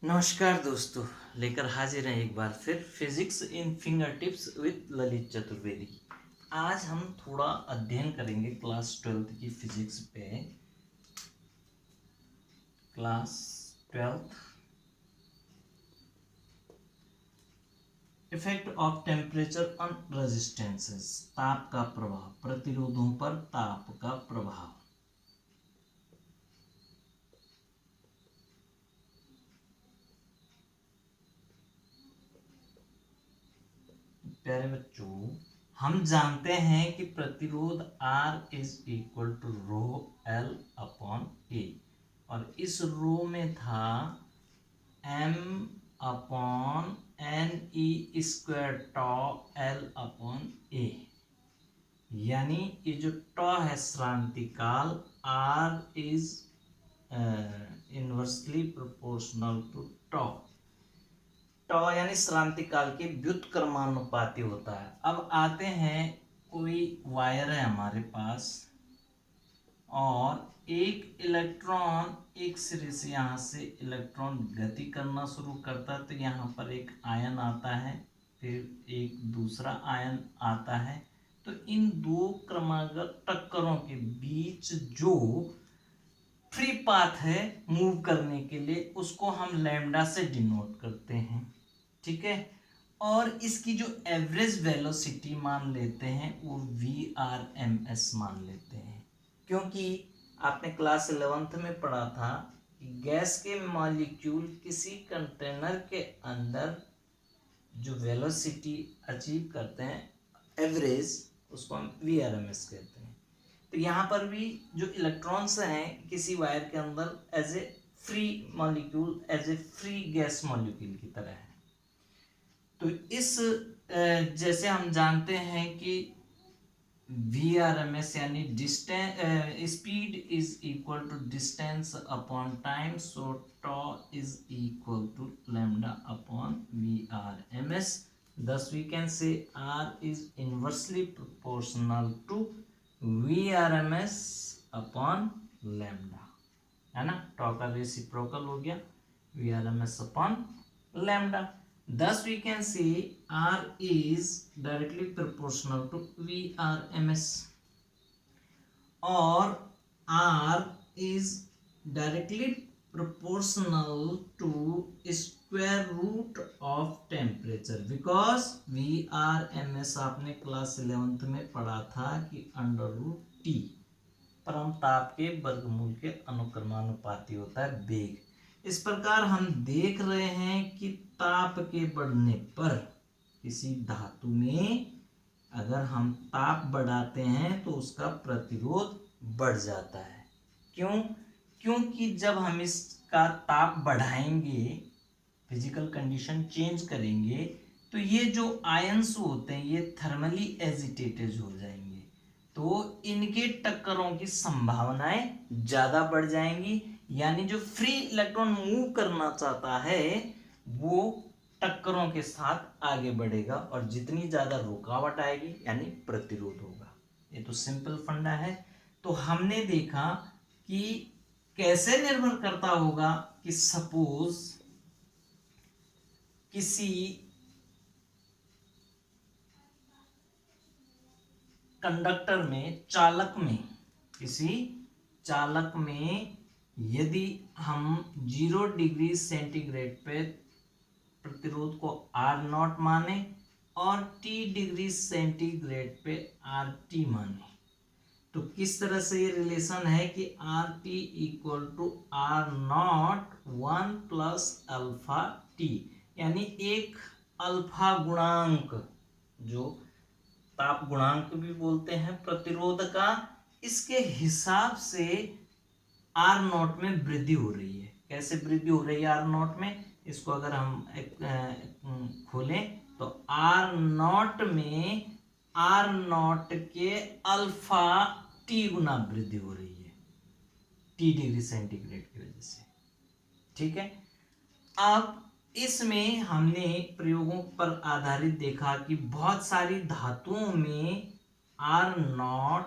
नमस्कार दोस्तों, लेकर हाजिर हैं एक बार फिर physics in finger tips with Lalit Chaturvedi. आज हम थोड़ा अध्ययन करेंगे क्लास 12th की फिजिक्स पे। Class 12th, effect of temperature on resistances, ताप का प्रभाव, प्रतिरोधों पर ताप का प्रभाव। प्यारे बच्चों, हम जानते हैं कि प्रतिरोध R is equal to rho L upon A, और इस रो में था M upon n e square tau L upon A, यानी ये जो टॉ है श्रांतिकाल R is inversely proportional to tau. Tau यानी श्रांतिकाल के व्युत्क्रमानुपाती होता है। अब आते हैं, कोई वायर है हमारे पास और एक इलेक्ट्रॉन एक सिरे से, यहाँ से इलेक्ट्रॉन गति करना शुरू करता है, तो यहाँ पर एक आयन आता है, फिर एक दूसरा आयन आता है। तो इन दो क्रमागत टक्करों के बीच जो फ्री पाथ है मूव करने के लिए, उसको हम लैम्डा से डिनोट करते हैं, ठीक है। और इसकी जो एवरेज वेलोसिटी मान लेते हैं वो VRMS मान लेते हैं, क्योंकि आपने क्लास 11th में पढ़ा था कि गैस के मॉलिक्यूल किसी कंटेनर के अंदर जो वेलोसिटी अचीव करते हैं एवरेज, उसको हम VRMS कहते हैं। तो यहाँ पर भी जो इलेक्ट्रॉन्स हैं किसी वायर के अंदर as a free molecule, as a free gas molecule की तरह है। तो इस जैसे हम जानते हैं कि VRMS यानी distance, speed is equal to distance upon time, so tau is equal to lambda upon VRMS। thus we can say R is inversely proportional to VRMS upon lambda, है ना। टॉ का रेसिप्रोकल हो गया VRMS upon lambda. Thus we can say R is directly proportional to VRMS, और R is directly proportional to square root of temperature, because VRMS आपने class 11th में पढ़ा था कि √T परम ताप के वर्गमूल के अनुक्रमानुपाती होता है वेग। इस प्रकार हम देख रहे हैं कि ताप के बढ़ने पर किसी धातु में अगर हम ताप बढ़ाते हैं तो उसका प्रतिरोध बढ़ जाता है। क्यों? क्योंकि जब हम इसका ताप बढ़ाएंगे, फिजिकल कंडीशन चेंज करेंगे, तो ये जो आयंस होते हैं ये थर्मली एजिटेटेड हो जाएंगे, तो इनके टक्करों की संभावनाएं ज्यादा बढ़ जाएंगी, यानी जो फ्री इलेक्ट्रॉन मूव करना चाहता है वो टक्करों के साथ आगे बढ़ेगा, और जितनी ज्यादा रुकावट आएगी यानी प्रतिरोध होगा। ये तो सिंपल फंडा है। तो हमने देखा कि कैसे निर्भर करता होगा कि सपोज किसी कंडक्टर में, किसी चालक में यदि हम 0 डिग्री सेंटीग्रेड पे प्रतिरोध को R0 माने और T डिग्री सेंटीग्रेड पे RT माने, तो किस तरह से ये रिलेशन है कि RT equal to R0 1 plus alpha T, यानी एक अल्फा गुणांक, जो ताप गुणांक भी बोलते हैं प्रतिरोध का, इसके हिसाब से R0 में वृद्धि हो रही है। कैसे वृद्धि हो रही है R0 में? इसको अगर हम खोलें तो R0 में R0 के अल्फा T गुना वृद्धि हो रही है T डिग्री सेंटीग्रेड की वजह से, ठीक है। अब इसमें हमने प्रयोगों पर आधारित देखा कि बहुत सारी धातुओं में R0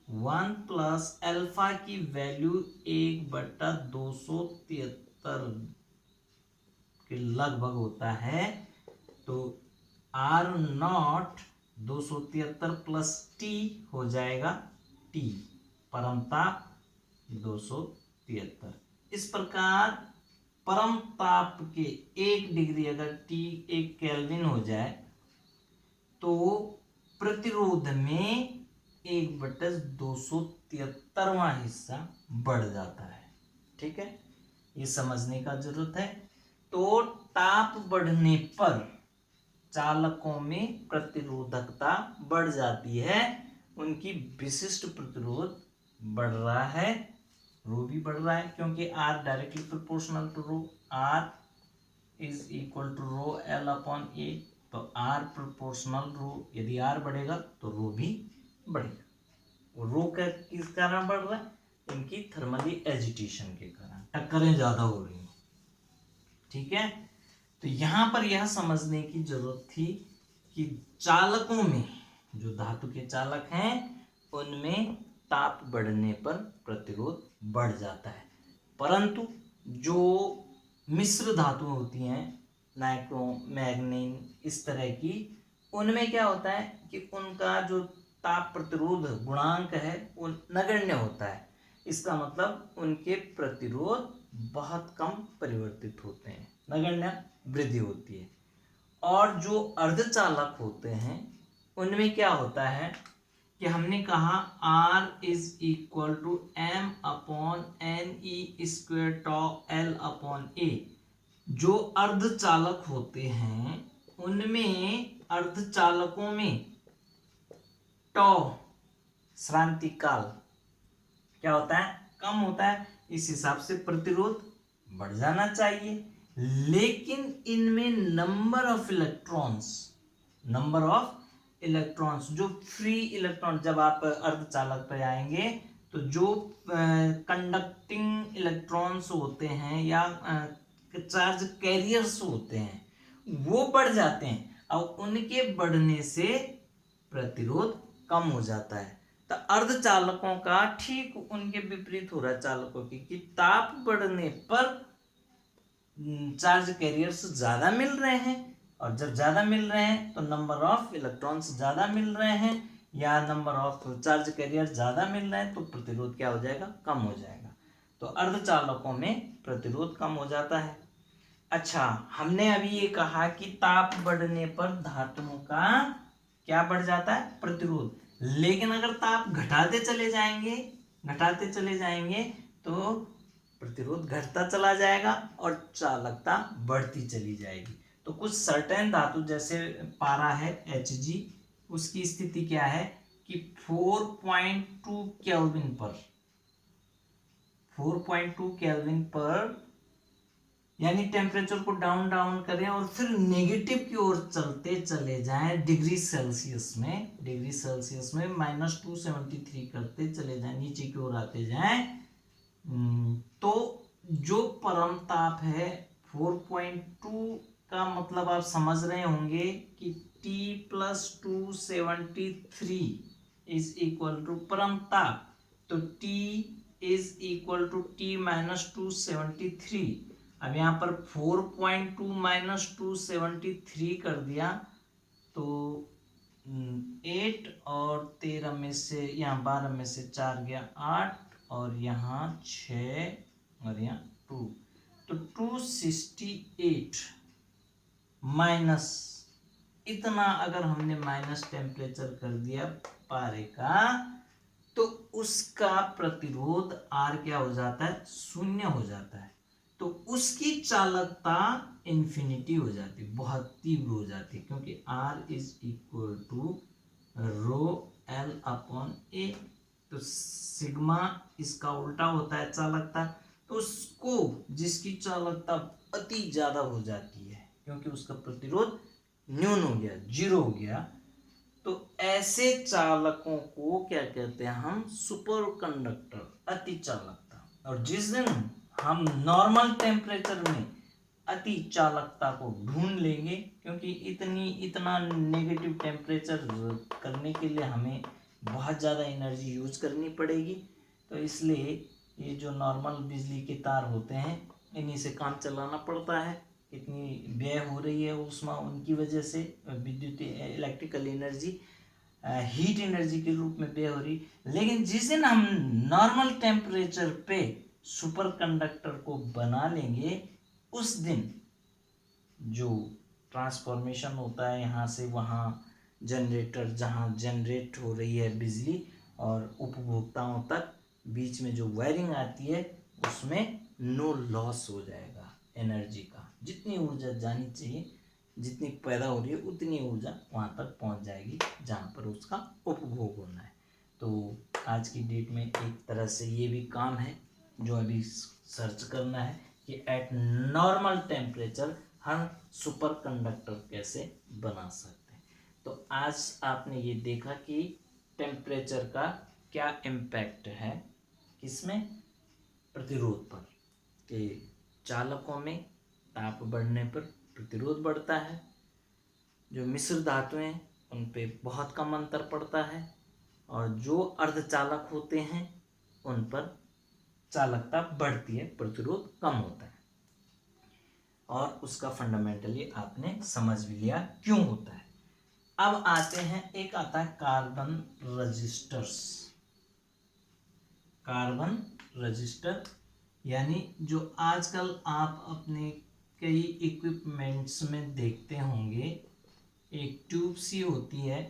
1 प्लस अल्फा की वैल्यू 1/273 के लगभग होता है। तो R0 273 प्लस T हो जाएगा T, परम ताप 273। इस प्रकार परम ताप के 1 डिग्री अगर T 1 केल्विन हो जाए तो प्रतिरोध में 1/273वां हिस्सा बढ़ जाता है। ठीक है, ये समझने का जरूरत है। तो ताप बढ़ने पर चालकों में प्रतिरोधकता बढ़ जाती है, उनकी विशिष्ट प्रतिरोध बढ़ रहा है, रो भी बढ़ रहा है, क्योंकि R directly proportional to rho, R is equal to rho L upon A। तो R प्रोपोर्शनल रो, यदि R बढ़ेगा तो रो भी बढ़ेगा। रो का किस कारण बढ़ रहा है? इनकी थर्मली एजिटेशन के कारण, टक्करें ज्यादा हो रही हैं। ठीक है, तो यहां पर यह समझने की जरूरत थी कि चालकों में, जो धातु के चालक हैं उनमें ताप बढ़ने पर प्रतिरोध बढ़ जाता है, परंतु जो मिश्र धातु होती हैं, नाइट्रो, मैग्नीन, इस तरह की, उनमें क्या होता है कि उनका जो ताप प्रतिरोध गुणांक है वो नगण्य होता है। इसका मतलब उनके प्रतिरोध बहुत कम परिवर्तित होते हैं, नगण्य वृद्धि होती है। और जो अर्धचालक होते हैं उनमें क्या होता है कि हमने कहा R is equal to M upon NE square tau L upon A। जो अर्धचालक होते हैं उनमें, अर्धचालकों में टॉ श्रांति काल क्या होता है? कम होता है। इस हिसाब से प्रतिरोध बढ़ जाना चाहिए, लेकिन इनमें नंबर ऑफ इलेक्ट्रॉन्स, जो फ्री इलेक्ट्रॉन, जब आप अर्धचालक पर आएंगे तो जो कंडक्टिंग इलेक्ट्रॉन्स होते हैं या चार्ज कैरियर्स होते हैं वो बढ़ जाते हैं, और उनके बढ़ने से प्रतिरोध कम हो जाता है। तो अर्धचालकों का ठीक उनके विपरीत हो रहा है चालकों की, कि ताप बढ़ने पर चार्ज कैरियर्स ज्यादा मिल रहे हैं, और जब ज्यादा मिल रहे हैं तो नंबर ऑफ इलेक्ट्रॉन्स ज्यादा मिल रहे हैं, या नंबर ऑफ चार्ज कैरियर ज्यादा मिल रहे हैं, तो प्रतिरोध क्या हो जाएगा? कम हो जाएगा। तो अर्धचालकों में प्रतिरोध कम हो जाता है। अच्छा, हमने अभी ये कहा कि ताप बढ़ने पर धातुओं का क्या बढ़ जाता है? प्रतिरोध। लेकिन अगर ताप घटाते चले जाएंगे तो प्रतिरोध घटता चला जाएगा और चालकता बढ़ती चली जाएगी। तो कुछ सर्टेन धातु, जैसे पारा है Hg, उसकी स्थिति क्या है कि 4.2 केल्विन पर यानी टेम्परेचर को डाउन करें और फिर नेगेटिव की ओर चलते चले जाएं डिग्री सेल्सियस में -273 करते चले जाएं, नीचे की ओर आते जाएं, तो जो परम ताप है 4.2 का मतलब आप समझ रहे होंगे कि T + 273 इज इक्वल टू परम ताप। तो T is equal to T - 273। अब यहाँ पर 4.2 - 273 कर दिया तो 8 और 13 में से, यहाँ 12 में से 4 गया 8, और यहाँ 6 और यहाँ 2, तो 268 माइनस इतना अगर हमने माइनस टेम्परेचर कर दिया पारे का, तो उसका प्रतिरोध R क्या हो जाता है? 0 हो जाता है। तो उसकी चालकता इन्फिनिटी हो जाती है, बहुत तीव्र हो जाती है, क्योंकि R is equal to rho L upon A। तो सिग्मा इसका उल्टा होता है चालकता। तो उसको, जिसकी चालकता अति ज्यादा हो जाती है क्योंकि उसका प्रतिरोध न्यून हो गया, 0 हो गया, तो ऐसे चालकों को क्या कहते हैं हम? सुपर कंडक्टर, अति चालकता। और जिस दिन हम नॉर्मल टेम्परेचर में अति चालकता को ढूंढ लेंगे, क्योंकि इतना नेगेटिव टेम्परेचर करने के लिए हमें बहुत ज़्यादा एनर्जी यूज करनी पड़ेगी, तो इसलिए ये जो नॉर्मल बिजली के तार होते हैं इन्हीं से काम चलाना पड़ता है। कितनी व्यय हो रही है ऊष्मा उनकी वजह से, विद्युत इलेक्ट्रिकल एनर्जी हीट एनर्जी के रूप में व्यय हो रही। लेकिन जिस दिन हम नॉर्मल टेम्परेचर पे सुपर कंडक्टर को बना लेंगे, उस दिन जो ट्रांसफॉर्मेशन होता है यहाँ से वहाँ, जनरेटर जहाँ जनरेट हो रही है बिजली और उपभोक्ताओं तक बीच में जो वायरिंग आती है, उसमें नो लॉस हो जाएगा एनर्जी का। जितनी ऊर्जा जानी चाहिए, जितनी पैदा हो रही है, उतनी ऊर्जा वहाँ तक पहुँच जाएगी जहाँ पर उसका उपभोग होना है। तो आज की डेट में एक तरह से ये भी काम है जो अभी सर्च करना है कि एट नॉर्मल टेम्परेचर हम सुपर कंडक्टर कैसे बना सकते हैं। तो आज आपने ये देखा कि टेम्परेचर का क्या इम्पैक्ट है, किसमें, प्रतिरोध पर, कि चालकों में ताप बढ़ने पर प्रतिरोध बढ़ता है, जो मिश्र धातुएं उन पे बहुत कम अंतर पड़ता है, और जो अर्धचालक होते हैं उन पर चालकता बढ़ती है, प्रतिरोध कम होता है। और उसका फंडामेंटली आपने समझ भी लिया क्यों होता है। अब आते हैं, एक आता है कार्बन रजिस्टर्स। कार्बन रजिस्टर यानी जो आजकल आप अपने कई इक्विपमेंट्स में देखते होंगे, एक ट्यूब सी होती है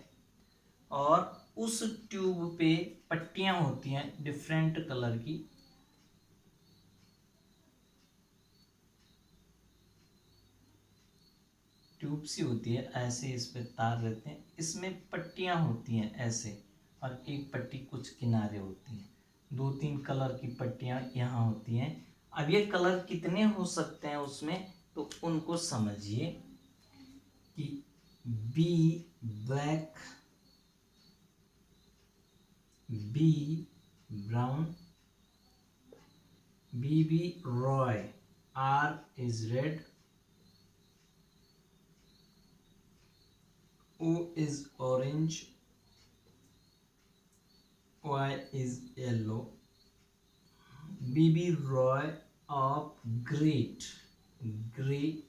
और उस ट्यूब पे पट्टियां होती हैं डिफरेंट कलर की। ट्यूब सी होती है, ऐसे इस पे तार रहते हैं, इसमें पट्टियां होती हैं ऐसे, और एक पट्टी कुछ किनारे होती हैं, 2-3 कलर की पट्टियां यहाँ होती हैं। अब ये कलर कितने हो सकते हैं उसमें, तो उनको समझिए कि B black, B brown, B Roy, R is red, O is orange, Y is yellow, BB Roy of great, grey,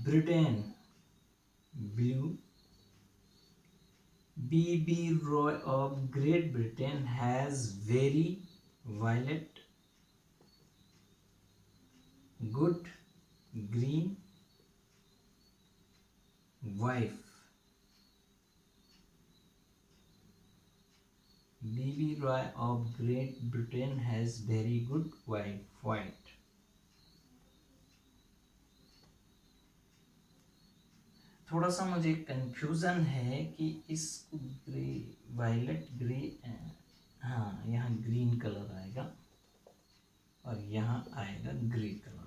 Britain blue, BB Roy of Great Britain has very violet, good green, wife. BB Roy of Great Britain has very good wife, white. थोड़ा सा मुझे confusion है कि इस grey, violet grey, हाँ यहाँ green colour आएगा और यहाँ आएगा ग्रे कलर।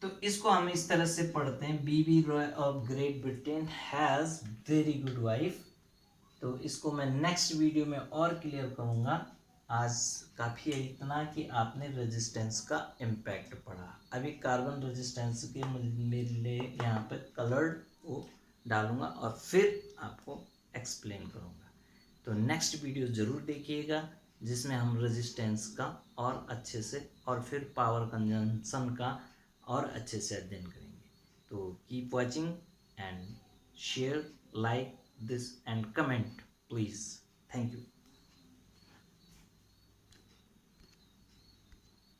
तो इसको हम इस तरह से पढ़ते हैं, BB Roy of Great Britain has very good wife. तो इसको मैं नेक्स्ट वीडियो में और क्लियर करूंगा। आज काफ़ी है इतना कि आपने रेजिस्टेंस का इम्पैक्ट पढ़ा। अभी कार्बन रेजिस्टेंस के मेरे यहाँ पे कलर्ड वो डालूंगा और फिर आपको एक्सप्लेन करूंगा। तो नेक्स्ट वीडियो ज़रूर देखिएगा जिसमें हम रेजिस्टेंस का और अच्छे से, और फिर पावर कंजम्पशन का और अच्छे से अध्ययन करेंगे। तो keep watching and share, like this and comment please.